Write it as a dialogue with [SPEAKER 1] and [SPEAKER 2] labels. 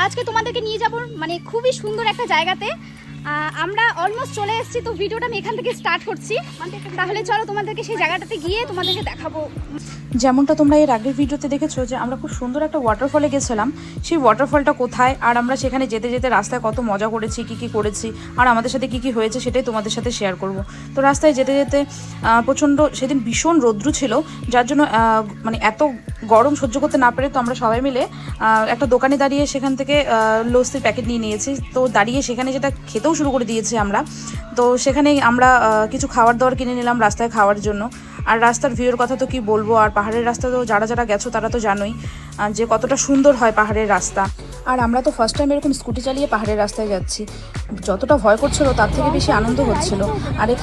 [SPEAKER 1] আজকে তোমাদেরকে নিয়ে যাব মানে খুবই সুন্দর একটা জায়গাতে। আমরা অলমোস্ট চলে এসেছি, তো ভিডিওটা আমি এখান থেকে স্টার্ট করছি। তাহলে চলো তোমাদেরকে সেই জায়গাটাতে গিয়ে তোমাদেরকে দেখাবো।
[SPEAKER 2] যেমনটা তোমরা এর আগের ভিডিওতে দেখেছো যে আমরা খুব সুন্দর একটা ওয়াটারফলে গেছিলাম। সেই ওয়াটারফলটা কোথায় আর আমরা সেখানে যেতে যেতে রাস্তায় কত মজা করেছি, কী করেছি আর আমাদের সাথে কী হয়েছে সেটাই তোমাদের সাথে শেয়ার করব। তো রাস্তায় যেতে যেতে প্রচণ্ড সেদিন ভীষণ রৌদ্র ছিল, যার জন্য মানে এত গরম সহ্য করতে না পেরে তো আমরা সবাই মিলে একটা দোকানে দাঁড়িয়ে সেখান থেকে লস্যির প্যাকেট নিয়েছি। তো দাঁড়িয়ে সেখানে যেটা খেতেও শুরু করে দিয়েছি আমরা। তো সেখানেই আমরা কিছু খাবার দাবার কিনে নিলাম রাস্তায় খাওয়ার জন্য। আর রাস্তার ভিউয়ের কথা তো কি বলবো, আর পাহাড়ের রাস্তা তো যারা গেছো তারা তো জানোই যে কতটা সুন্দর হয় পাহাড়ের রাস্তা। আর আমরা তো ফার্স্ট টাইম এরকম স্কুটি চালিয়ে পাহাড়ের রাস্তায় যাচ্ছি, যতটা ভয় করছিল তার থেকে বেশি আনন্দ হচ্ছিল। আর এখানে